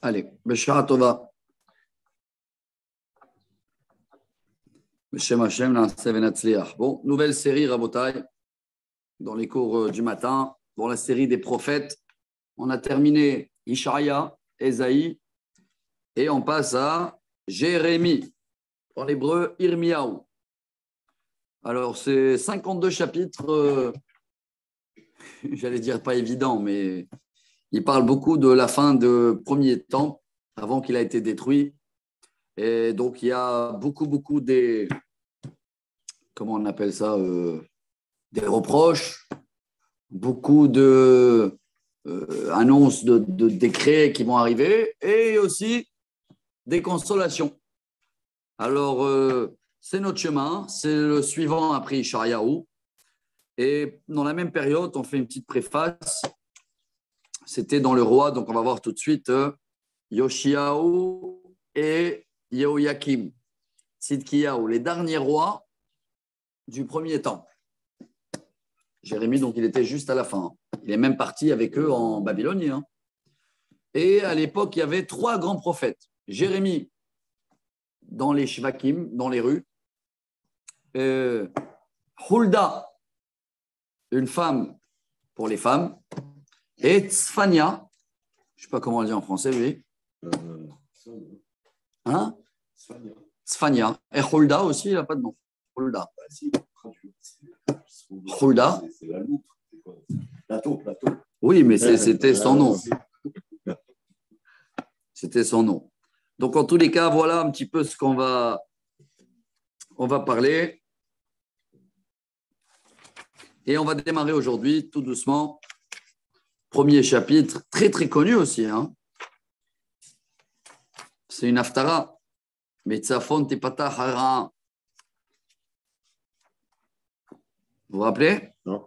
Allez, Beshara Tova. Beshem Hashem, Na'aseh Venatzliach. Bon, nouvelle série, Rabotai, dans les cours du matin, dans la série des prophètes. On a terminé Ishaïa, Esaïe, et on passe à Jérémie, en hébreu, Irmiyahu. Alors, c'est 52 chapitres, j'allais dire pas évident, mais il parle beaucoup de la fin du premier temple, avant qu'il a été détruit. Et donc, il y a beaucoup des, comment on appelle ça, des reproches, beaucoup de annonces de décrets qui vont arriver et aussi des consolations. Alors, c'est notre chemin, c'est le suivant après Ishaïahu. Et dans la même période, on fait une petite préface. C'était dans le roi, donc on va voir tout de suite Yoshiahu et Yehoyakim, Tzidkiyahu, les derniers rois du premier temple. Jérémie, donc il était juste à la fin. Il est même parti avec eux en Babylonie. Et à l'époque, il y avait 3 grands prophètes. Jérémie dans les Shvakim, dans les rues. Hulda, une femme pour les femmes. Et Tzfania, je ne sais pas comment on le dit en français, oui. Hein? Tzfania. Et Hulda aussi, il n'a pas de nom. Hulda. Hulda. C'est la loutre. La taupe. Oui, mais c'était son nom. C'était son nom. Donc, en tous les cas, voilà un petit peu ce qu'on va parler. Et on va démarrer aujourd'hui, tout doucement. Premier chapitre, très, très connu aussi. C'est une haftara. Metzafon tepata hara. Vous vous rappelez? Non.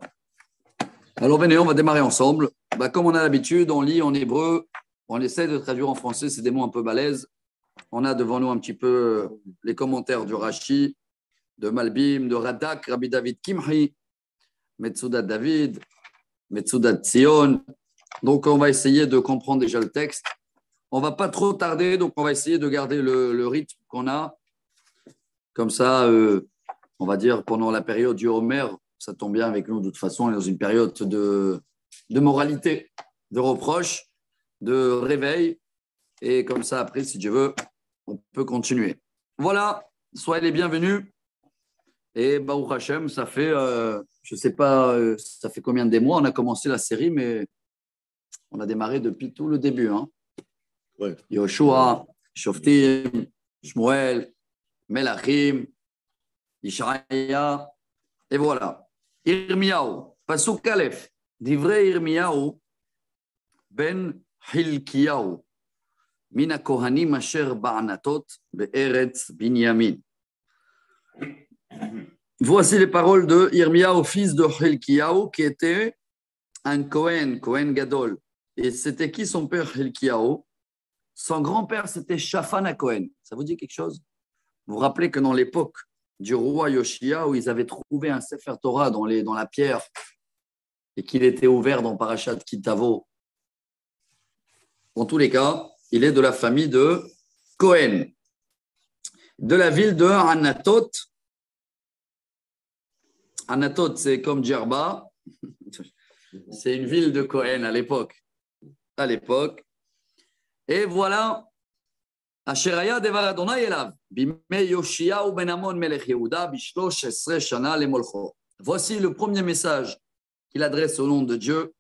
Alors, venez, on va démarrer ensemble. Comme on a l'habitude, on lit en hébreu. On essaie de traduire en français, c'est des mots un peu balèzes. On a devant nous un petit peu les commentaires du Rashi, de Malbim, de Radak, Rabbi David Kimhi, Metsudat David, Metsudat Tzion. Donc, on va essayer de comprendre déjà le texte. On ne va pas trop tarder, donc on va essayer de garder le rythme qu'on a. Comme ça, on va dire, pendant la période du Homer, ça tombe bien avec nous. De toute façon, on est dans une période de moralité, de reproche, de réveil. Et comme ça, après, si Dieu veut, on peut continuer. Voilà, soyez les bienvenus. Et Baruch Hashem, ça fait, je ne sais pas, ça fait combien de mois on a commencé la série, mais on a démarré depuis tout le début. Ouais. Yoshua, Shoftim, Shmuel, Melachim, Ishaïa, et voilà. Irmiyahu, Pasuk Aleph, Divrei Irmiyahu, Ben Hilkiyahu. Mina Kohanim Asher Ba'anatot Be'eretz Binyamin. Voici les paroles de Irmiyahu, fils de Hilkiyahu, qui était un Kohen Gadol. Et c'était qui son père Hilkiyahu? Son grand-père, c'était Shaphan Kohen. Ça vous dit quelque chose? Vous vous rappelez que dans l'époque du roi Yoshiyahu, ils avaient trouvé un Sefer Torah dans la pierre et qu'il était ouvert dans Parashat Kitavo. En tous les cas, il est de la famille de Cohen, de la ville de Anatot. Anatot, c'est comme Djerba. C'est une ville de Cohen à l'époque. Et voilà. Asheraya devar Adonai elav. Bimei Yoshiyahu ben Amon melech Yehuda bishlosh esre shana lemolcho. Voici le premier message qu'il adresse au nom de Dieu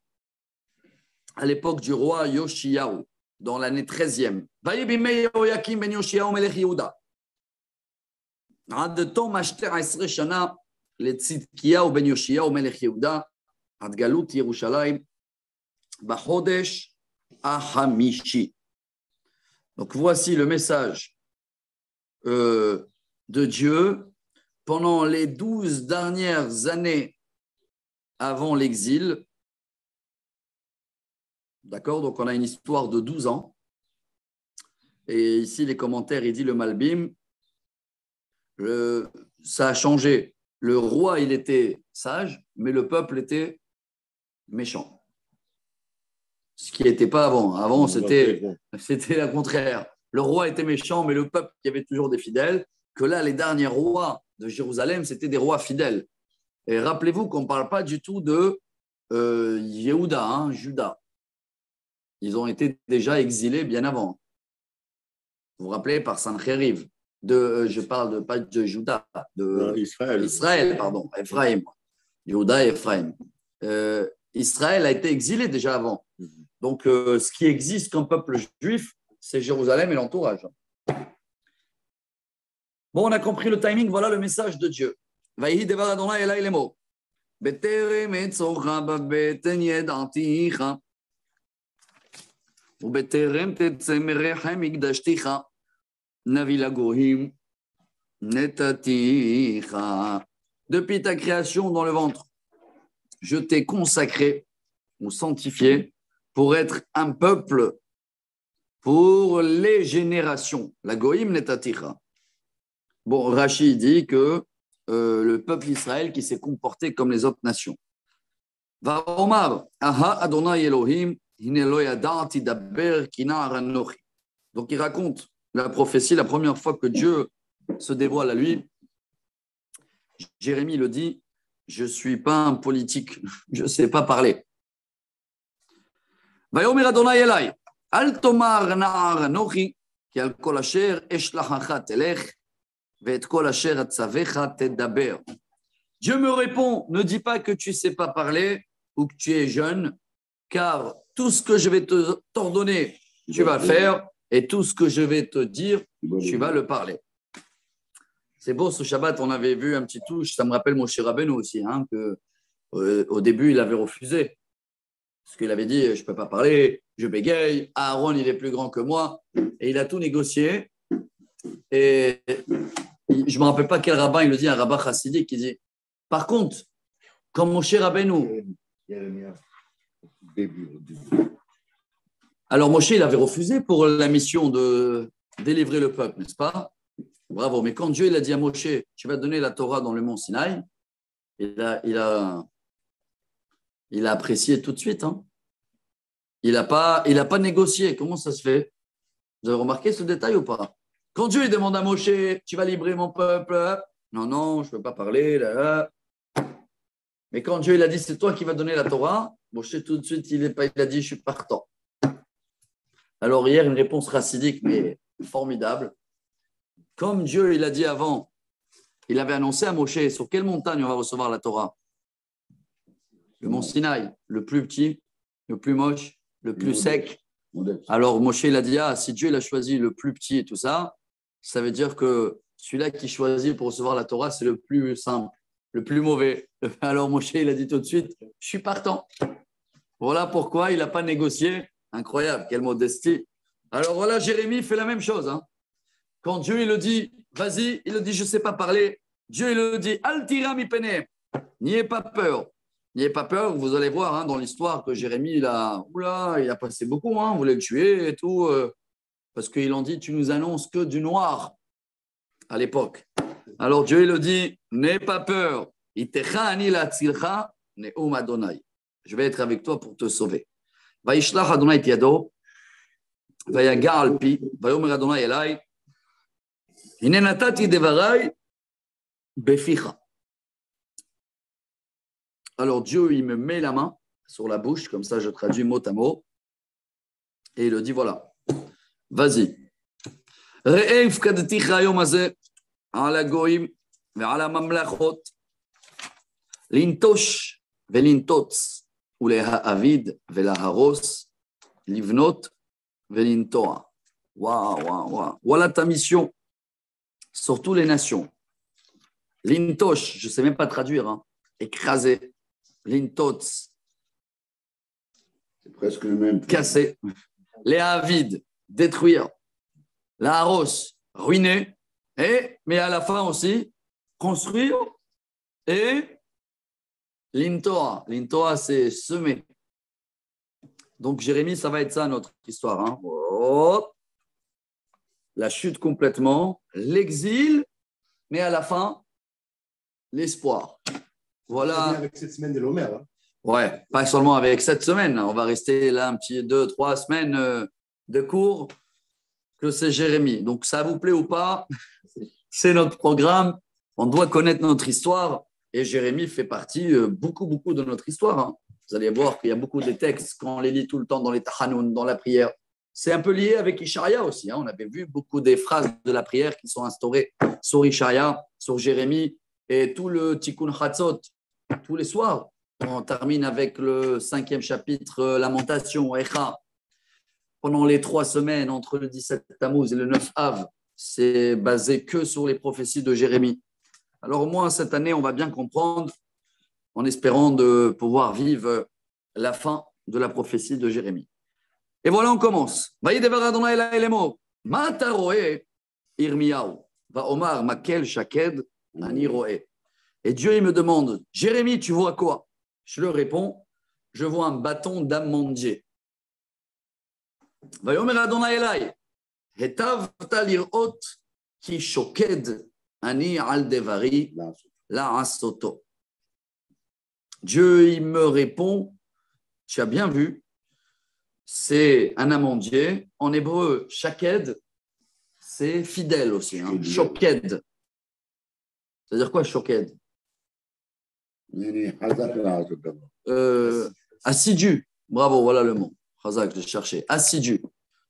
à l'époque du roi Yoshiyahu, dans l'année 13e. Vayi bimei Yehoyakim ben Yoshiyahu melech Yehuda. Ad tom ashter esre shana letzidkiyahu ben Yoshiyahu melech Yehuda ad galut Yerushalayim bachodesh ahamishi. Donc, voici le message de Dieu pendant les 12 dernières années avant l'exil. D'accord? Donc, on a une histoire de 12 ans. Et ici, les commentaires, il dit le Malbim, ça a changé. Le roi, il était sage, mais le peuple était méchant. Ce qui n'était pas avant. Avant, c'était Bon. le contraire. Le roi était méchant, mais le peuple, il y avait toujours des fidèles. Que là, les derniers rois de Jérusalem, c'était des rois fidèles. Et rappelez-vous qu'on ne parle pas du tout de Yehuda, hein, Juda. Ils ont été déjà exilés bien avant. Vous vous rappelez, par Sancheriv. Je parle pas de Juda, de Israël, pardon, Ephraim. Yehuda et Ephraim. Israël a été exilé déjà avant. Donc, ce qui existe comme peuple juif, c'est Jérusalem et l'entourage. Bon, on a compris le timing, voilà le message de Dieu. Vaïhi devar Adonai elai lemo. Beterem etzocha babeten yedaticha. ובטרם תצא מרחם מקדשתך, נביא לגויים נתתיך. Depuis ta création dans le ventre, je t'ai consacré ou sanctifié pour être un peuple pour les générations. La goïm netaticha. Bon, Rashi dit que le peuple d'Israël qui s'est comporté comme les autres nations. Va Omar, aha Adonai Elohim. Donc, il raconte la prophétie, la première fois que Dieu se dévoile à lui. Jérémie le dit, je ne suis pas un politique, je ne sais pas parler. Vayomer Adonai Elai, Al tomar na'ar anochi, ki al kol asher eshlachacha telech, ve'et kol asher atzavecha tedaber. Dieu me répond, ne dis pas que tu ne sais pas parler ou que tu es jeune, car tout ce que je vais t'ordonner, tu vas le faire, et tout ce que je vais te dire, tu vas le parler. C'est beau, ce Shabbat, on avait vu un petit touche, ça me rappelle Moshe Rabbeinu aussi, hein, que, au début, il avait refusé, parce qu'il avait dit, je ne peux pas parler, je bégaye, Aaron, il est plus grand que moi, et il a tout négocié, et je ne me rappelle pas quel rabbin, il le dit, un rabbin chassidique, qui dit, par contre, comme Moshe Rabbeinu, alors Moshe, il avait refusé pour la mission de délivrer le peuple, n'est-ce pas? Bravo, mais quand Dieu il a dit à Moshe, tu vas donner la Torah dans le mont Sinaï, il a apprécié tout de suite. Hein. Il n'a pas négocié. Comment ça se fait? Vous avez remarqué ce détail ou pas? Quand Dieu il demande à Moshe, tu vas libérer mon peuple, non, je ne peux pas parler. Là. Mais quand Dieu il a dit, c'est toi qui vas donner la Torah, Moshe tout de suite, il a dit, je suis partant. Alors hier, une réponse racidique, mais formidable. Comme Dieu il a dit avant, il avait annoncé à Moshe, sur quelle montagne on va recevoir la Torah? Le mont Sinaï, le plus petit, le plus moche, le plus sec. Alors Moshe il a dit, si Dieu il a choisi le plus petit et tout ça, ça veut dire que celui-là qui choisit pour recevoir la Torah, c'est le plus simple, le plus mauvais. Alors Moshe il a dit tout de suite, je suis partant. Voilà pourquoi il n'a pas négocié. Incroyable, quelle modestie. Alors voilà, Jérémie fait la même chose. Hein. Quand Dieu il le dit, vas-y, il le dit, je ne sais pas parler. Dieu il le dit, altira mi pene, n'ayez pas peur. N'ayez pas peur, vous allez voir hein, dans l'histoire que Jérémie, il a passé beaucoup, hein, vous voulez le tuer et tout, parce qu'ils ont dit, tu nous annonces que du noir à l'époque. Alors Dieu il le dit, n'aie pas peur. Itecha ani la tzilcha ne'um Adonai. Je vais être avec toi pour te sauver. Vaishlach Adonai et yado, vayaga alpi, vayomer Adonai elai, hine natati devarai beficha. Alors Dieu, il me met la main sur la bouche, comme ça je traduis mot à mot, et il le dit voilà, vas-y. Re'e ifkadticha hayom hazeh ala goyim ve'ala mamlachot lintosh ve'lintotz ולהעביד ולהרוס, לבנות ולנטוע. Waouh. Voilà ta mission sur toutes les nations. Lintosh, je ne sais même pas traduire, hein. Écraser. Lintotz. C'est presque le même. Casser. Léhavid, détruire. Laharos, ruiner. Mais à la fin aussi, construire et L'intoa. L'intoa, c'est semer. Donc, Jérémie, ça va être ça, notre histoire. Hein. Oh. La chute complètement, l'exil, mais à la fin, l'espoir. Voilà. Avec cette semaine de l'Omer. Hein. Ouais, pas seulement avec cette semaine. On va rester là un petit 2, 3 semaines de cours que c'est Jérémie. Donc, ça vous plaît ou pas, c'est notre programme. On doit connaître notre histoire et Jérémie fait partie beaucoup de notre histoire. Hein. Vous allez voir qu'il y a beaucoup de textes, quand on les lit tout le temps dans les Tahanoun, dans la prière. C'est un peu lié avec Isharia aussi. Hein. On avait vu beaucoup des phrases de la prière qui sont instaurées sur Isharia, sur Jérémie et tout le Tikkun Chatzot, tous les soirs. On termine avec le 5e chapitre, Lamentation, Echa. Pendant les 3 semaines entre le 17 Tammuz et le 9 Av, c'est basé que sur les prophéties de Jérémie. Alors au moins cette année, on va bien comprendre, en espérant de pouvoir vivre la fin de la prophétie de Jérémie. Et voilà, on commence. Vaïdevar Adonai Elai Lemo, Ma ta roé Irmiyahu, va Omar Makel Shaked Ani roé. Et Dieu, il me demande, Jérémie, tu vois quoi? Je lui réponds, je vois un bâton d'amandier. Vayomer Adonai Elai, Hetavta lirot ki shoked ani al devari la asoto. Dieu, il me répond, tu as bien vu, c'est un amandier. En hébreu, shaked, c'est fidèle aussi. Hein. Shoked. C'est-à-dire quoi, shoked? Assidu. Bravo, voilà le mot. Chazak, je cherchais. Assidu.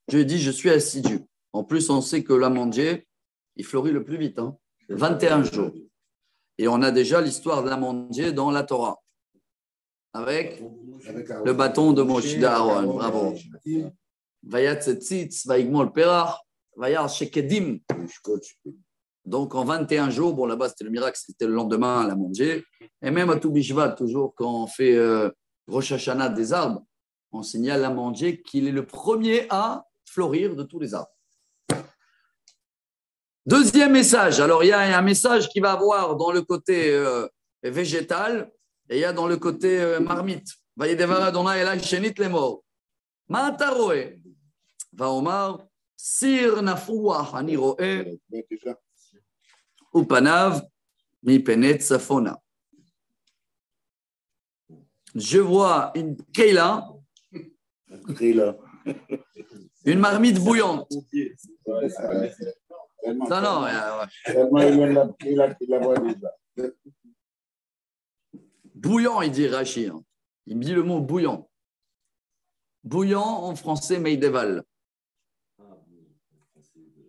Dieu dit, je suis assidu. En plus, on sait que l'amandier, il fleurit le plus vite. Hein. 21 jours. Et on a déjà l'histoire de l'amandier dans la Torah. Avec le bâton de Moshe d'Aaron. Bravo. Vayat Tzitz, Vaigmol Perach, Vayar Shekedim. Donc en 21 jours, bon là-bas c'était le miracle, c'était le lendemain à l'amandier. Et même à Toubishvat, toujours quand on fait Rosh Hashanah des arbres, on signale l'amandier qu'il est le premier à fleurir de tous les arbres. Deuxième message. Alors il y a un message qui va avoir dans le côté végétal et il y a dans le côté marmite. Vayedevar Adonai Elai Shenit Lemor. Ma ta roé. Va Omar, Sir Nafouah Ani roé. Upanav mi penet safona. Je vois une keila, une marmite bouillante. Non. Bouillant, il dit Rachi. Hein. Il me dit le mot bouillant. Bouillant en français, médiéval.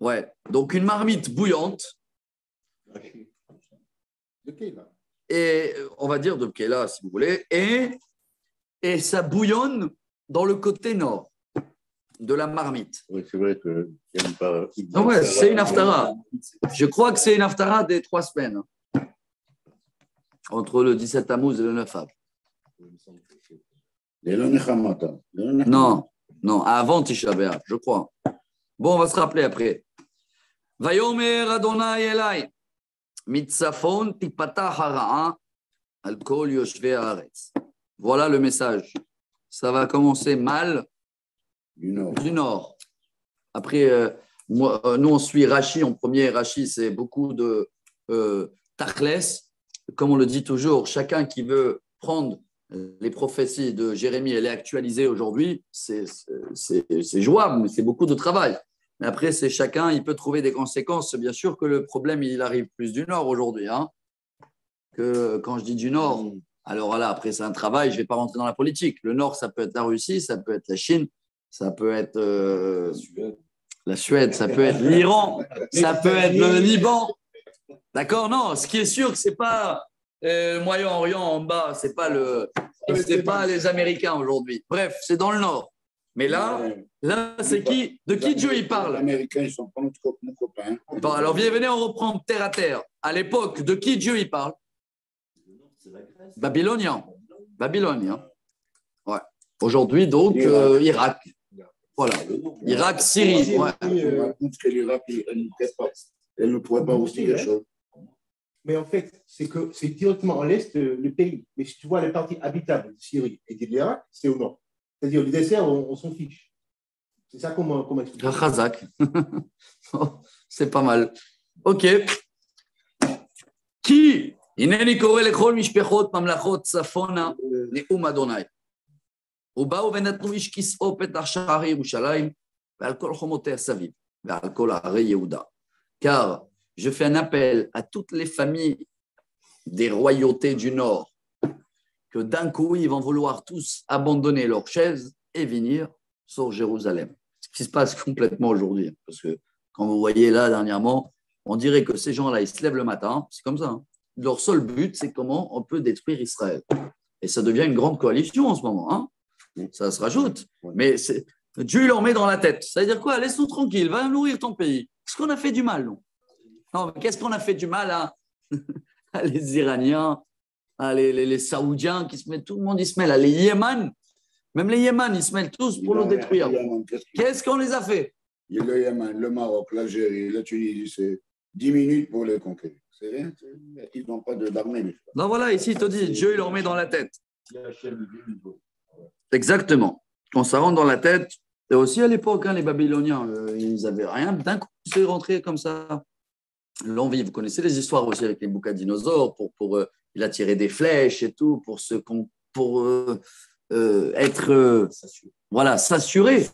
Ouais. Donc une marmite bouillante. Et on va dire de Kéla, si vous voulez, et ça bouillonne dans le côté nord de la marmite. Oui, c'est vrai que ouais, c'est une haftara. Je crois que c'est une haftara des 3 semaines, hein, entre le 17 Tammuz et le 9 Av. Non, avant Tisha B'Av, je crois. Bon, on va se rappeler après. Vayomer Adonai Elai. Mitzafon tipata hara'a al kol yoshvei haaretz. Voilà le message. Ça va commencer mal du nord. Après, nous on suit Rashi en premier. Rashi, c'est beaucoup de tachles. Comme on le dit toujours, chacun qui veut prendre les prophéties de Jérémie et les actualiser aujourd'hui, c'est jouable, mais c'est beaucoup de travail. Mais après, c'est chacun, il peut trouver des conséquences. Bien sûr que le problème, il arrive plus du Nord aujourd'hui. Hein, que quand je dis du Nord, alors voilà, après, c'est un travail, je ne vais pas rentrer dans la politique. Le Nord, ça peut être la Russie, ça peut être la Chine, ça peut être la Suède, ça peut être l'Iran, ça peut être le Liban. D'accord? Non, ce qui est sûr, ce n'est pas le Moyen-Orient en bas, ce n'est pas les Américains aujourd'hui. Bref, c'est dans le Nord. Mais là, c'est qui? De qui Dieu il parle? Les Américains, ils sont pas nos copains. Bon, alors, venez, on reprend terre à terre. À l'époque, de qui Dieu il parle? Babylonien. Ouais. Aujourd'hui, donc, Irak. Voilà. Irak, Syrie. Ouais. Que l'Irak, elle ne pourrait pas aussi les choses. Mais en fait, c'est directement à l'est le pays. Mais si tu vois les parties habitables de Syrie et de l'Irak, c'est au nord. C'est-à-dire, le désert, on s'en fiche. C'est ça comment expliquer. Khazak. C'est pas mal. OK. Qui הנני קורא לכל משפחות ממלכות צפונה נאום אדוני. ובאו ונתנו איש כסאו פתח שערי ירושלים ועל כל חומותיה סביב ועל כל ערי יהודה. Car je fais un appel à toutes les familles des royautés du Nord que d'un coup, ils vont vouloir tous abandonner leurs chaises et venir sur Jérusalem. Ce qui se passe complètement aujourd'hui. Parce que quand vous voyez là, dernièrement, on dirait que ces gens-là, ils se lèvent le matin, c'est comme ça. Hein. Leur seul but, c'est comment on peut détruire Israël. Et ça devient une grande coalition en ce moment. Hein. Ça se rajoute. Mais Dieu leur met dans la tête. Ça veut dire quoi? Laisse-nous tranquille, va nourrir ton pays. Qu'est-ce qu'on a fait du mal, nous? Non, mais qu'est-ce qu'on a fait du mal à les Iraniens, les Saoudiens, qui se mettent, tout le monde, ils se mêle. Les Yémen, même les Yémen, ils se mêlent tous pour nous détruire. Qu'est-ce qu'on les a fait? Il y a le Yémen, le Maroc, l'Algérie, la Tunisie, c'est 10 minutes pour les conquérir. C'est rien, ils n'ont pas d'armée. Non, voilà, ici, il te dit, Dieu, il leur met dans la tête. Exactement. Quand ça rentre dans la tête, et aussi à l'époque, hein, les Babyloniens, ils n'avaient rien. D'un coup, c'est rentré comme ça. L'envie, vous connaissez les histoires aussi avec les boucs à dinosaures, il a tiré des flèches et tout, s'assurer.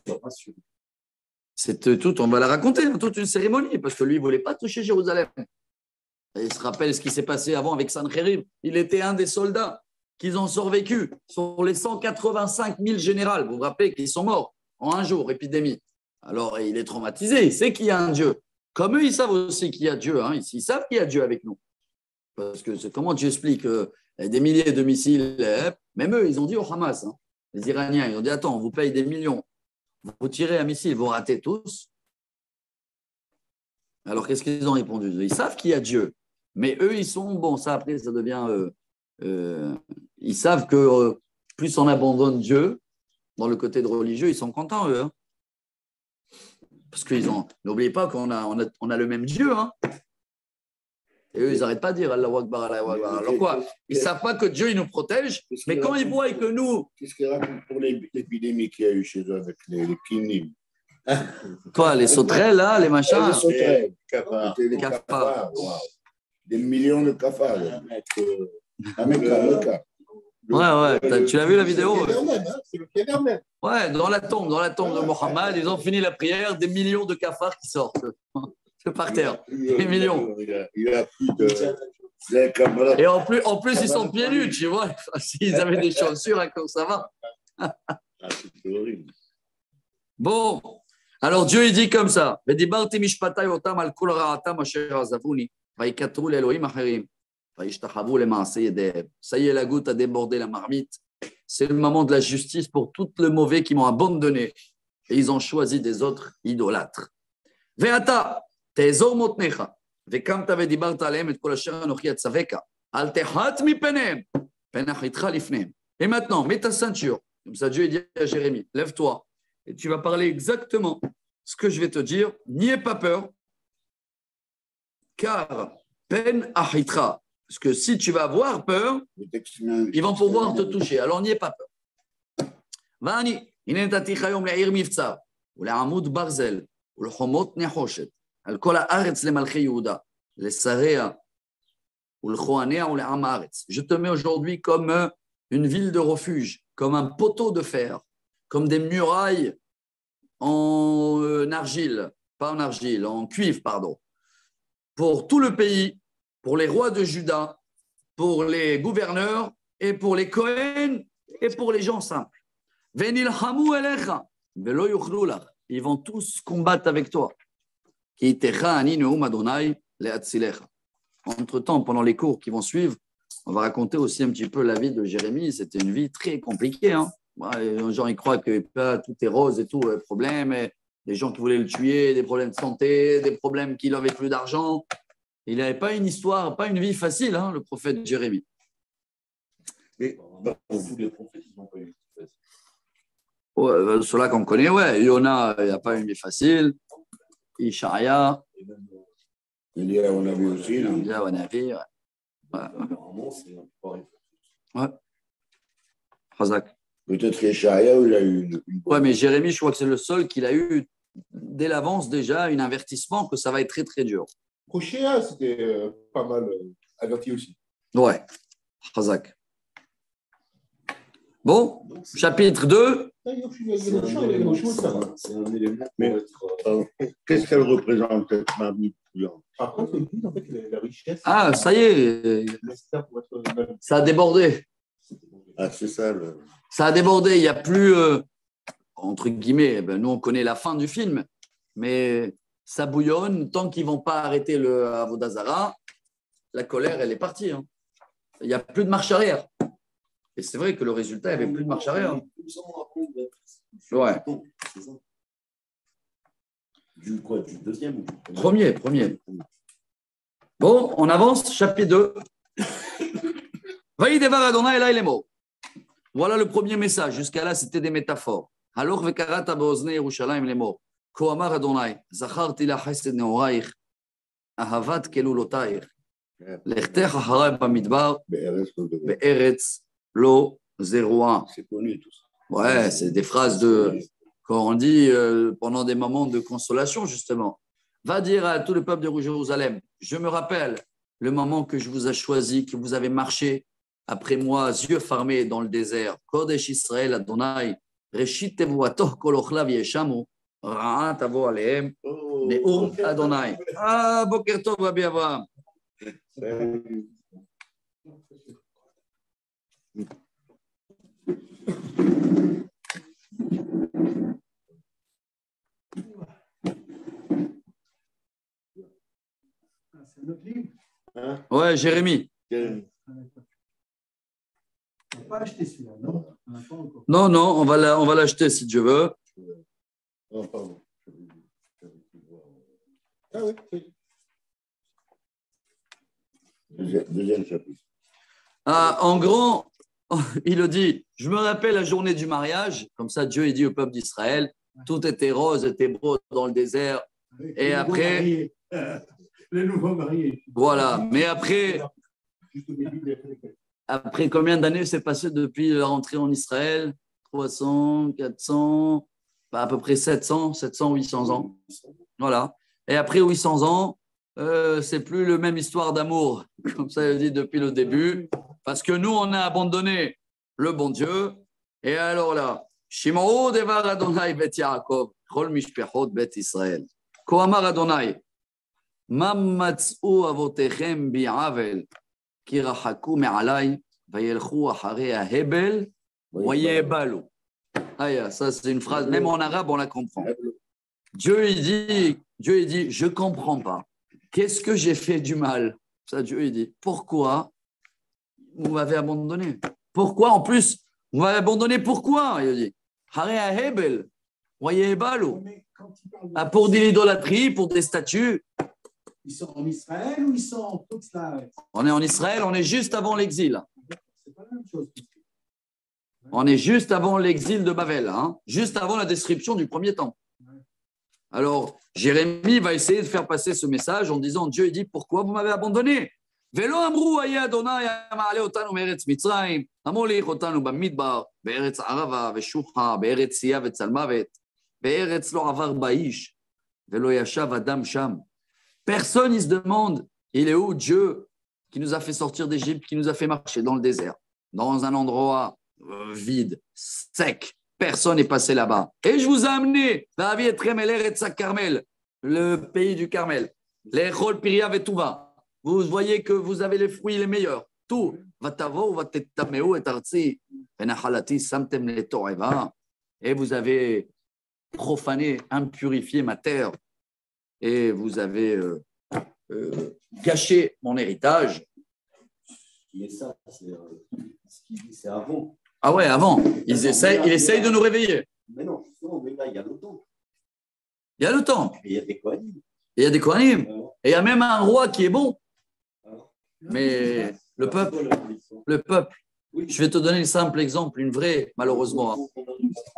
C'est tout, on va la raconter, hein, toute une cérémonie, parce que lui, il ne voulait pas toucher Jérusalem. Et il se rappelle ce qui s'est passé avant avec Sanchérib. Il était un des soldats qu'ils ont survécu sur les 185 000 généraux. Vous vous rappelez qu'ils sont morts en un jour, épidémie. Alors, il est traumatisé, il sait qu'il y a un Dieu. Comme eux, ils savent aussi qu'il y a Dieu. Hein. Ils savent qu'il y a Dieu avec nous. Parce que c'est comment tu expliques des milliers de missiles, même eux, ils ont dit au Hamas, hein, les Iraniens, ils ont dit, attends, on vous paye des millions, vous tirez un missile, vous ratez tous. Alors, qu'est-ce qu'ils ont répondu? Ils savent qu'il y a Dieu. Mais eux, ils sont, bon, ça après, ça devient, ils savent que plus on abandonne Dieu, dans le côté de religieux, ils sont contents, eux. Hein. Parce qu'ils ont, n'oubliez pas qu'on a le même Dieu. Hein. Et eux, ils n'arrêtent pas de dire Allahu Akbar, Allahu Akbar. Alors quoi? Ils ne savent pas que Dieu, il nous protège, mais quand ils voient que nous… Qu'est-ce qu'ils racontent pour l'épidémie qu'il y a eu chez eux avec les kinim? Quoi, les sauterelles, là, les machins? Les sauterelles, les cafards. Wow. Des millions de cafards. Un mec. Ouais, tu l'as vu la vidéo? C'est le pied même. Ouais, dans la tombe de Mohammed, ils ont fini la prière, des millions de cafards qui sortent par terre. Des millions. Il a plus de… Et en plus, ils sont pieds nus, tu vois. S'ils avaient des chaussures, encore ça va. C'est horrible. Bon, alors Dieu, il dit comme ça. Ça y est, la goutte a débordé la marmite. C'est le moment de la justice pour tout le mauvais qui m'ont abandonné. Et ils ont choisi des autres idolâtres. Ve'ata, te'ezor motnecha, ve'kam t'avais dibart alehem et kol asher anochi atzaveka, al tehat mi penem, penachitcha lifnem. Et maintenant, mets ta ceinture. Comme ça, Dieu dit à Jérémie, lève-toi. Et tu vas parler exactement ce que je vais te dire. N'aie pas peur, car pen achitra. Parce que si tu vas avoir peur, ils vont pouvoir te toucher. Alors, n'y aie pas peur. Vani, inentati chayom le'ir mivtza, ou le'amud barzel, ou le'chomot nechoshet, al kol haaretz le'malchei Yehuda, le'sarea, ou le'choanea, ou le'am haaretz. Je te mets aujourd'hui comme une ville de refuge, comme un poteau de fer, comme des murailles en argile, pas en argile, en cuivre, pardon, pour tout le pays, pour les rois de Juda, pour les gouverneurs et pour les Kohen et pour les gens simples. Venilhamu elecha, velo yuchlu lach. Ils vont tous combattre avec toi. Ki itecha ani neum Adonai le'atzilecha. Entre-temps, pendant les cours qui vont suivre, on va raconter aussi un petit peu la vie de Jérémie. C'était une vie très compliquée. Hein. Les gens ils croient que tout est rose et tout, problème. Et des gens qui voulaient le tuer, des problèmes de santé, des problèmes qu'il n'avait plus d'argent. Il n'avait pas une histoire, pas une vie facile, hein, le prophète Jérémie. Mais tous les prophètes, ils n'ont pas eu une vie facile. Ouais, ceux-là qu'on connaît, ouais. Yona, il n'a pas une vie facile. Ishaïa. Elia, on a vu aussi. Elia, on a vu, ouais. Razak. Peut-être qu'Ishaïa, il a eu une… Ouais, mais Jérémie, je crois que c'est le seul qu'il a eu dès l'avance déjà un avertissement que ça va être très, très dur. Hoshéa, c'était pas mal averti aussi. Ouais, Chazak. Bon, chapitre 2. C'est un élément pour être. Qu'est-ce qu'elle représente, cette mamie? Par contre, ils disent en fait la richesse. Ah, ça y est, ça a débordé. Ah, c'est ça. Ça a débordé. Il n'y a plus, entre guillemets, nous on connaît la fin du film, mais ça bouillonne. Tant qu'ils ne vont pas arrêter le Avodazara, la colère, elle est partie. Hein. Il n'y a plus de marche arrière. Et c'est vrai que le résultat, il n'y avait plus de marche arrière. Ouais. Du quoi? Du deuxième ou du Premier. Bon, on avance, chapitre 2. Vaïdevar Adonai Elai Lemo. Voilà le premier message. Jusqu'à là, c'était des métaphores. Alors, vekarata beozne Yerushalayim Lemo. Ko amar Adonai, zacharti la chesed neoraich, ahavat kelulotaich, lechtech acharai bamidbar, be'eretz lo zéroa. C'est connu tout ça. Ouais, c'est des phrases quand on dit pendant des moments de consolation, justement. Va dire à tout le peuple de Jérusalem, je me rappelle le moment que je vous ai choisi, que vous avez marché après moi, yeux fermés dans le désert. Kodesh Israël Adonai, Reshit Tevuato Kolochla Vieshamu, Ra'at Avo Alehem, Neum Adonai. Ah, Boker Tov, Rabbi Avraham. C'est notre livre. Ouais, Jérémie. On n'a pas acheté celui-là, non? On n'a pas encore. Non, on va l'acheter si Dieu veut. Oh, pardon. Ah oui. Deuxième chapitre. Ah, en gros, il le dit, je me rappelle la journée du mariage, comme ça Dieu il dit au peuple d'Israël, tout était rose, était beau dans le désert. Et après, les nouveaux mariés. voilà, mais après combien d'années s'est passé depuis la rentrée en Israël? 300, 400, à peu près 700, 800 ans. Voilà. Et après 800 ans, c'est plus le même histoire d'amour, comme ça il dit depuis le début, parce que nous, on a abandonné le bon Dieu. Et alors là, Shimao devar Adonai bet Yaakov, chol mishpechot bet Israël. Ko amar Adonai, ma matz'u avotechem bi'avel, ki rachaku me'alai, vayelchu acharei ha'hebel, vayebalu. Ah, ça c'est une phrase, même en arabe, on la comprend. Dieu, il dit, je ne comprends pas. Qu'est-ce que j'ai fait du mal? Ça, Dieu, il dit, pourquoi vous m'avez abandonné? Pourquoi, en plus, vous m'avez abandonné, pourquoi? Il dit, Hebel, voyez pour de l'idolâtrie, pour des statues. Ils sont en Israël ou ils sont en toute la... On est en Israël, on est juste avant l'exil. C'est pas la même chose. On est juste avant l'exil de Babel, hein, juste avant la description du premier temple. Alors, Jérémie va essayer de faire passer ce message en disant, Dieu dit, pourquoi vous m'avez abandonné? Velo amrou aye Adonai amale otanu meretz Mitzrayim, amolich otanu bamidbar, be'eretz arava ve'shucha, be'eretz siya ve'tzalmavet, be'eretz lo avar ba'ish, velo yashav adam sham. Personne, il se demande, il est où Dieu qui nous a fait sortir d'Égypte, qui nous a fait marcher dans le désert, dans un endroit vide, sec. Personne n'est passé là-bas. Et je vous ai amené le pays du Carmel. Les Chol Piria Vetuva. Vous voyez que vous avez les fruits les meilleurs. Tout. Et vous avez profané, impurifié ma terre. Et vous avez gâché mon héritage. Et ça, c'est avant. Ah ouais, avant. Il essaye de nous réveiller. Mais non, justement, mais là, il y a le temps. Il y a le temps. Et il y a des Kohanim. Et il y a des Kohanim. Et il y a même un roi qui est bon. Mais le peuple. Oui. Je vais te donner un simple exemple, une vraie, malheureusement.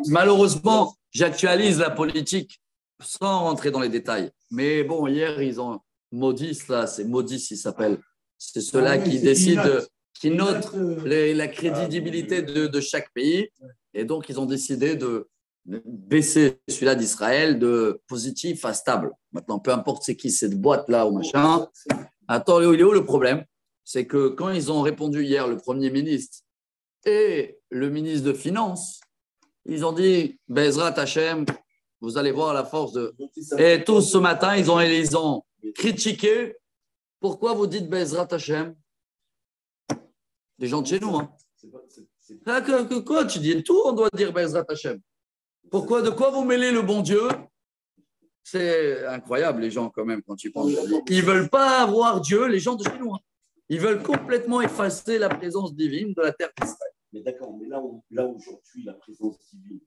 Malheureusement, j'actualise la politique sans rentrer dans les détails. Mais bon, hier, ils ont Maudis, là, c'est Maudis, il s'appelle. C'est ceux-là qui décident, qui notent la crédibilité de chaque pays. Et donc, ils ont décidé de baisser celui-là d'Israël de positif à stable. Maintenant, peu importe c'est qui cette boîte-là ou machin. Attends, il est où le problème? c'est que quand ils ont répondu hier, le Premier ministre et le ministre de Finances, ils ont dit Bezrat Hashem, vous allez voir la force de. Et tous ce matin, ils ont critiqué. Pourquoi vous dites Bezrat Hashem? Des gens de chez nous. Hein. Quoi tu dis tout, on doit dire Bezrat Hashem. Pourquoi, de quoi vous mêlez le bon Dieu? C'est incroyable, les gens, quand même, quand tu penses. Ils ne veulent pas avoir Dieu, les gens de chez nous. Hein. Ils veulent complètement effacer la présence divine de la terre d'Israël. Mais d'accord, mais là aujourd'hui, la présence divine,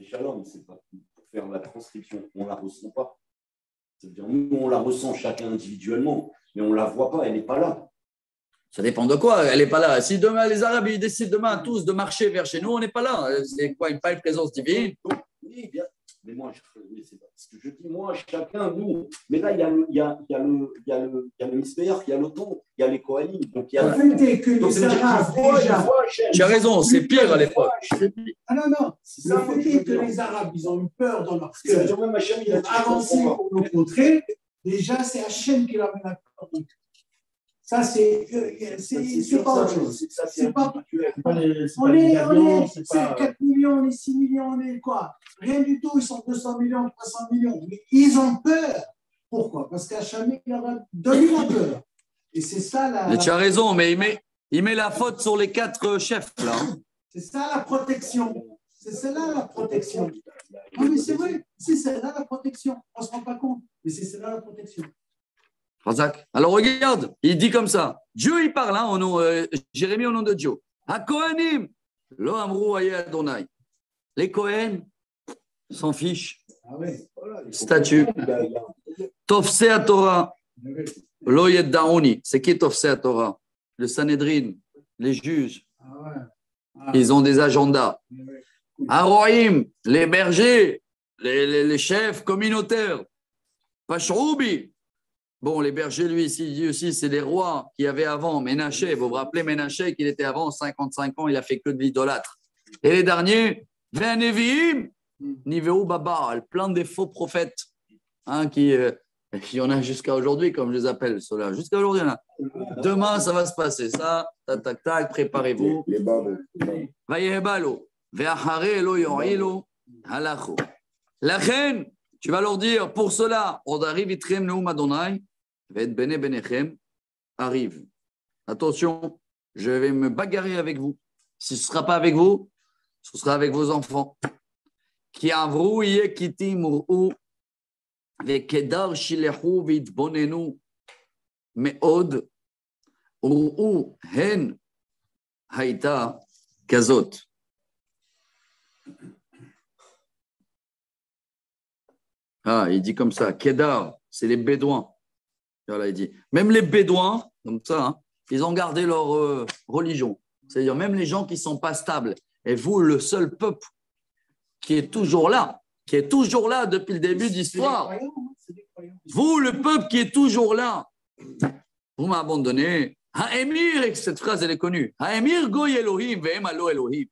Shalom, c'est pas pour faire la transcription, on ne la ressent pas. C'est-à-dire, nous, on la ressent chacun individuellement, mais on ne la voit pas, elle n'est pas là. Ça dépend de quoi, elle n'est pas là. Si demain, les Arabes ils décident demain tous de marcher vers chez nous, on n'est pas là. C'est quoi, pas une présence divine? Oui, bien. Mais moi, c'est pas ce que je dis, moi, chacun, nous. Mais là, il y a le Misbéach, il y a l'OTAN, il y a les Kohanim. Donc, il y a. Le fait est que les Arabes, déjà. Tu as raison, c'est pire à l'époque. Ah non, non. Le fait est que les Arabes, ils ont eu peur dans leur cœur. Ils ont avancé pour nous contrer. Déjà, c'est Hachem qui leur met la peur. Ça, c'est pas autre chose. C'est pas. On est 4 millions, on est 6 millions, on est quoi? Rien du tout, ils sont 200 millions, 300 millions. Mais ils ont peur. Pourquoi? Parce qu'Hachem leur a donné la peur. Et c'est ça la. Mais tu as raison, mais il met la faute sur les 4 chefs, là. Hein. C'est ça la protection. C'est celle-là la protection. Non, mais c'est vrai, c'est celle-là la protection. On ne se rend pas compte, mais c'est celle-là la protection. Razak. Alors regarde, il dit comme ça. Dieu, il parle, hein, au nom, Jérémie au nom de Dieu. Ha Kohanim, lo amrou aye Adonai. Les Kohen s'en fichent. Ah ouais, voilà, Statut. Tofse à Torah. Lo yeddaouni. C'est qui Tofse à Torah? Le Sanhedrin, les juges. Ah ouais. Ah. Ils ont des agendas. Ouais. Aroïm, les bergers, les chefs communautaires. Pashroubi. Bon, les bergers, lui, ici, dit aussi, c'est les rois qui avaient avant Ménaché. Vous vous rappelez Ménaché qu'il était avant 55 ans, il a fait que de l'idolâtre. Et les derniers, Veneviim, Niveu Babal, plein des faux prophètes, hein, qui y en a jusqu'à aujourd'hui, comme je les appelle, ceux-là. Jusqu'à aujourd'hui, il y en a. Demain, ça va se passer. Ça, tac, tac, tac, préparez-vous. Les babos. Vayehbalo, ve'achare lo yo'ilo, halacho. La reine, tu vas leur dire, pour cela, on arrive itrem neum Adonai, ve'et bene benechem, arrive. Attention, je vais me bagarrer avec vous. Si ce ne sera pas avec vous, ce sera avec vos enfants. Ki avru yekiti mur'u, ve'kedar shilehu v'itbonenu, me'od, ur'u hen haïta kazot. Ah, il dit comme ça, Kedar, c'est les Bédouins. Voilà, il dit. Même les Bédouins, comme ça, hein, ils ont gardé leur religion. C'est-à-dire même les gens qui ne sont pas stables. Et vous, le seul peuple qui est toujours là depuis le début d'histoire. Vous, le peuple qui est toujours là, vous m'avez abandonné. Ha'emir, cette phrase, elle est connue. Ha'emir goy Elohim, ve'em alo Elohim.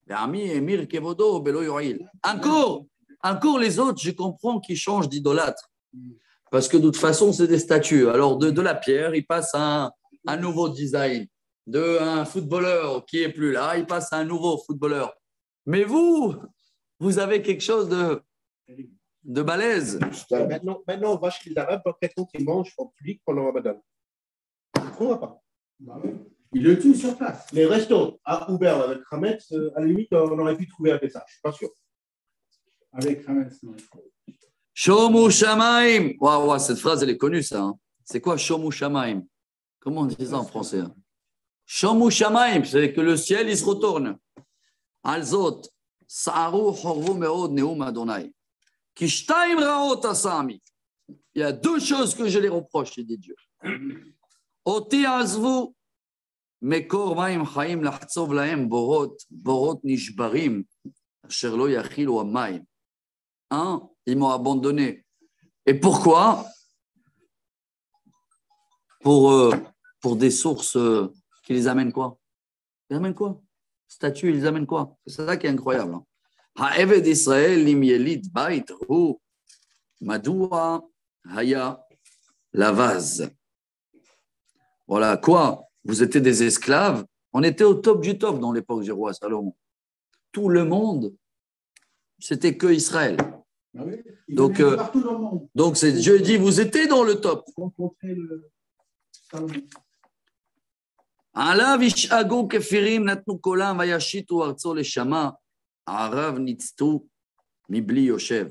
Ve'ami emir kevodo belo yo'il. Encore les autres, je comprends qu'ils changent d'idolâtre. Parce que de toute façon, c'est des statues. Alors, de la pierre, il passe à un nouveau design. Un footballeur qui n'est plus là, il passe à un nouveau footballeur. Mais vous avez quelque chose de balèze. Maintenant, on va chez les Arabes, après quand ils mangent en public pendant le Ramadan. On ne va pas. Ils le tuent sur place. Les restos à Uber avec Hametz, à la limite, on aurait pu trouver avec ça. Je ne suis pas sûr. Avec Hametz, non. Shomu Shamaim. Waouh, cette phrase, elle est connue, ça. Hein. C'est quoi Shomu Shamaim? Comment on dit ça en français? Hein? Shomu Shamaim, c'est que le ciel, il se retourne. Alzot, Sa'aru Horvu Meod Neum Adonai. Kishtaim Raot Asami. Il y a 2 choses que je les reproche, dit Dieu. Oti Azvu, Mekor Maim Chaim Lachtzov Lahem Borot Nishbarim, Asher Lo Yachilu Amaim. Ils m'ont abandonné. Et pourquoi? Pour des sources qui les amènent quoi? Ils amènent quoi? Statues, ils amènent quoi? C'est ça qui est incroyable. Ha'eved Israël lim yelid bait hu madua haya la vase. Voilà quoi? vous étiez des esclaves. On était au top du top dans l'époque du roi Salomon. Tout le monde, c'était que Israël. Ah oui, Donc, partout dans le monde. Donc Dieu dit, vous étiez dans le top. Rencontrer le Salomon. עליו ישאגו כפירים נתנו קולם וישיתו ארצו לשמה ערב ניצתו מבלי יושב.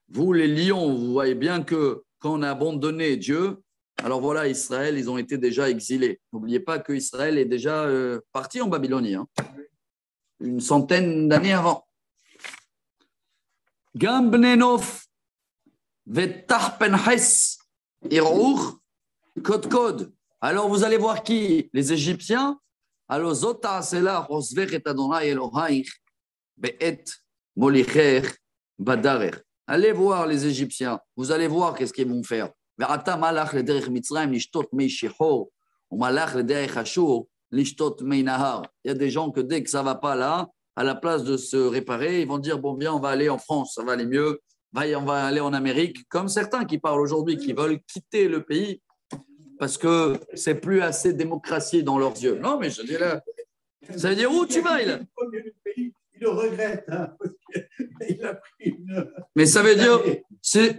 Vous les lions, vous voyez bien que quand on a abandonné Dieu, alors voilà, Israël, ils ont été déjà exilés. N'oubliez pas que Israël est déjà parti en Babylonie, hein, une centaine d'années avant. Gam bnei Nof vetahpenhes irur kod kod. Alors, vous allez voir qui? Les Égyptiens. Alors, Zota Asela, Rosvech et Adonai Elohaich, Be'et Molicher Badarer. Allez voir les Égyptiens. Vous allez voir qu'est-ce qu'ils vont faire. Ve'ata malach lederech Mitzrayim lishtot mei shechor, ou malach lederech Ashur lishtot mei nahar. Il y a des gens que dès que ça ne va pas là, à la place de se réparer, ils vont dire, bon, bien, on va aller en France, ça va aller mieux. On va aller en Amérique. Comme certains qui parlent aujourd'hui, qui veulent quitter le pays, parce que c'est plus assez démocratie dans leurs yeux. Non, mais je dis là, ça veut dire où tu vas, là? Il le regrette, hein, parce qu'il a pris une... Mais ça veut dire,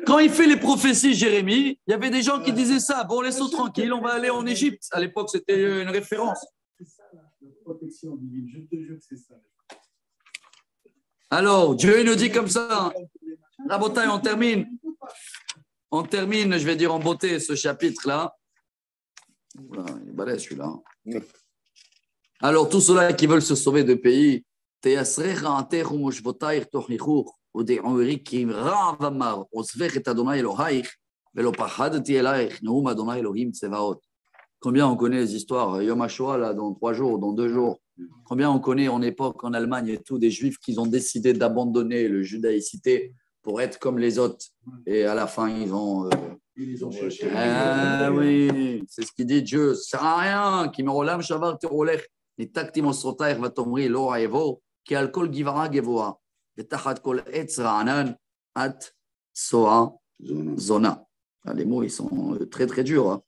quand il fait les prophéties, Jérémie, il y avait des gens qui disaient ça. Bon, laisse-nous tranquille, on va aller en Égypte. À l'époque, c'était une référence. C'est ça, la protection divine. Je te jure que c'est ça. Alors, Dieu il nous dit comme ça. Rabotai, on termine. On termine, je vais dire en beauté, ce chapitre-là. Oula, il est balèze celui-là. Alors, tous ceux-là qui veulent se sauver de pays, combien on connaît les histoires Yom HaShoah, là, dans 3 jours, dans 2 jours. Combien on connaît en époque, en Allemagne et tout, des Juifs qui ont décidé d'abandonner le judaïcité pour être comme les autres. Et à la fin, ils ont... Ils ont cherché. Ah oui, c'est ce qu'il dit Dieu. Ça sert à rien. Qui me rolam shavar tirolech. Ni takti mosrotaich va tomri lo aevo. Qui al kol givara gevoa. Vetachat kol etz ra'anan at soa zona. Ah, les mots, ils sont très, très durs. Hein.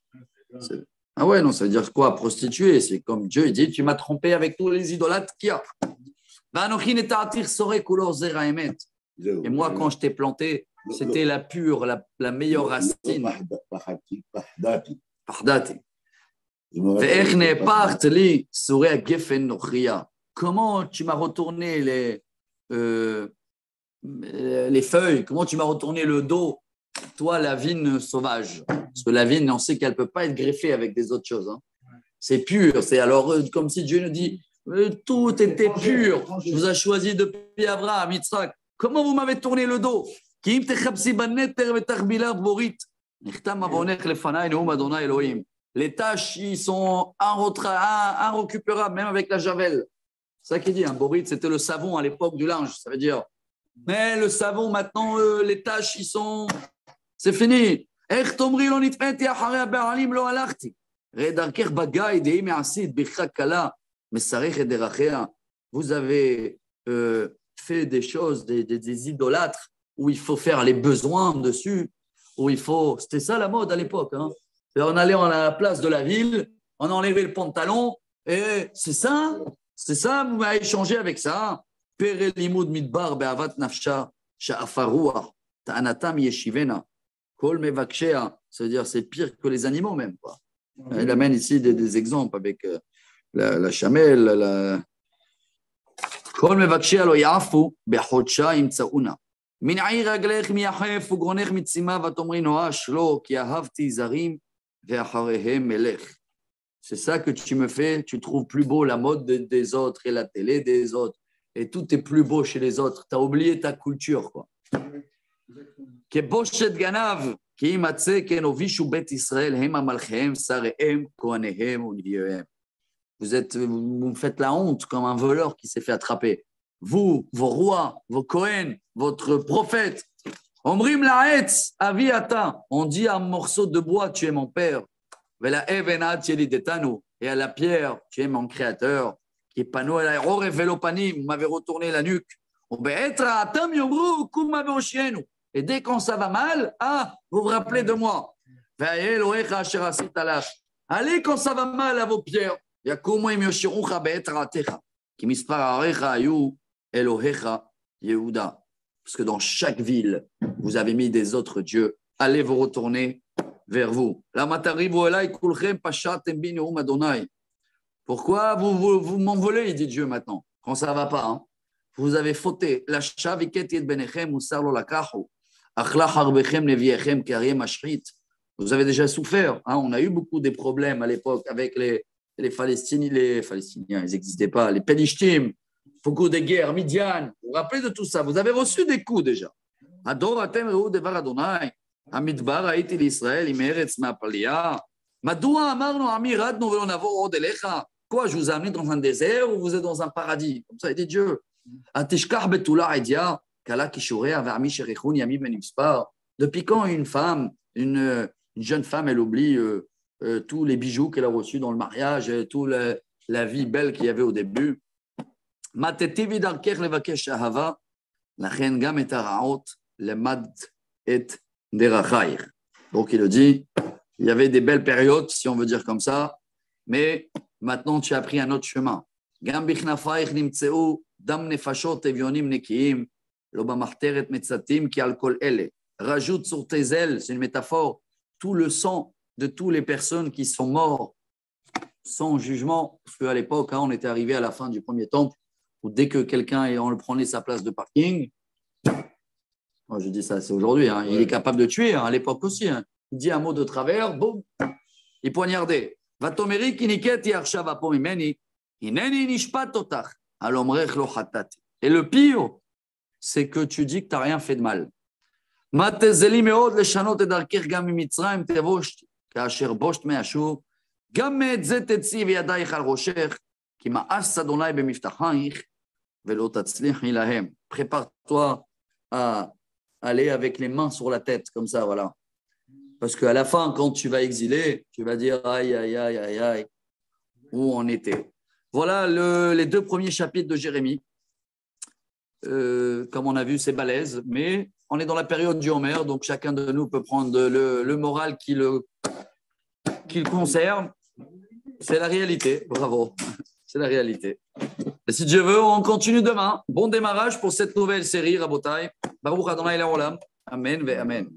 Ah ouais, non, ça veut dire quoi? Prostituée. C'est comme Dieu, il dit, tu m'as trompé avec tous les idolâtres qu'il y a. Et moi, quand je t'ai planté, c'était la pure, la meilleure racine. Pardati. Comment tu m'as retourné les feuilles? Comment tu m'as retourné le dos? Toi, la vigne sauvage. Parce que la vigne, on sait qu'elle ne peut pas être greffée avec des autres choses. Hein. C'est pur. C'est alors comme si Dieu nous dit, tout était pur. Je vous ai choisi depuis Abraham, Yitzhak. Comment vous m'avez tourné le dos? Les tâches, ils sont inrécupérables, même avec la javel. C'est ça qu'il dit. Hein. Borit, c'était le savon à l'époque du linge. Ça veut dire, mais le savon, maintenant, les tâches, ils sont... C'est fini. Vous avez fait des choses, des idolâtres, où il faut faire les besoins dessus, où il faut... C'était ça la mode à l'époque. Hein. On allait à la place de la ville, on enlevait le pantalon, et c'est ça, vous m'avez échangé avec ça. Pere limud midbar be'avat nafsha sha'afaruah ta'anatam yeshivena kol mevakshea. C'est-à-dire c'est pire que les animaux même. Quoi. Il amène ici des exemples avec la chamelle, kol mevakshea lo yafu be'chodsha imtsauna. Min העיר רגלך מיחף וגרונך מצימה ותאמרי נואש לו כי אהבתי זרים ואחריהם מלך. C'est ça que tu me fais, tu trouves plus beau la mode des autres et la télé des autres. Et tout est plus beau chez les autres. Tu as oublié ta culture. כבושת גנב, כי אם מצא כן הובישו בית ישראל המה מלכיהם, שריהם, כהניהם ונביאיהם. Vous me faites la honte comme un voleur qui s'est fait attraper. Vous, vos rois, vos Kohen, votre prophète. Omrim la'etz avi ata. On dit à un morceau de bois, tu es mon père. Vela evenat yelidetanu. Et à la pierre, tu es mon créateur. Qui pano el aerore velopanim. Vous m'avez retourné la nuque. Et dès qu'on ça va mal, vous vous rappelez de moi. Allez quand ça va mal à vos pierres. Yakumu im yoshirucha be'etratecha. Ki mispar arecha ayu Elohecha Yehuda. Parce que dans chaque ville, vous avez mis des autres dieux. Allez vous retourner vers vous. Pourquoi vous m'envolez, il dit Dieu maintenant, quand ça ne va pas. Hein. Vous avez fauté. Vous avez déjà souffert. Hein. On a eu beaucoup de problèmes à l'époque avec les Palestiniens. Les Palestiniens, ils n'existaient pas. Les Pelishtim. Beaucoup de guerres, Midian, vous vous rappelez de tout ça, vous avez reçu des coups déjà. Ador atem reu devar Adonai, Hamidbar haiti l'Israël, imeretz ma'palia. Madoua amarnu ami radnu velo navor od elecha. Quoi, je vous ai amené dans un désert ou vous êtes dans un paradis? Comme ça, il dit Dieu. Atishkar betula edia, kala kishurea vermi sherichun yami ben imspar. Depuis quand une femme, une jeune femme, elle oublie tous les bijoux qu'elle a reçus dans le mariage, toute la vie belle qu'il y avait au début? Donc il le dit, il y avait des belles périodes, si on veut dire comme ça, mais maintenant tu as pris un autre chemin. Rajoute sur tes ailes, c'est une métaphore, tout le sang de toutes les personnes qui sont mortes sans jugement, parce qu'à l'époque, hein, on était arrivé à la fin du premier temple, où dès que quelqu'un, on le prenait sa place de parking, moi je dis ça, c'est aujourd'hui, hein, il est capable de tuer, hein, à l'époque aussi. Hein. Il dit un mot de travers, boum, il poignardait. Et le pire, c'est que tu dis que tu n'as rien fait de mal. Prépare-toi à aller avec les mains sur la tête, comme ça, voilà. Parce qu'à la fin, quand tu vas exiler, tu vas dire aïe, aïe, aïe, aïe, aïe, où on était. Voilà les deux premiers chapitres de Jérémie. Comme on a vu, c'est balèze, mais on est dans la période du Homer, donc chacun de nous peut prendre le moral qui le concerne. C'est la réalité, bravo, c'est la réalité. Et si Dieu veut, on continue demain. Bon démarrage pour cette nouvelle série, Rabotai. Baruch Adonai Le'olam. Amen ve Amen.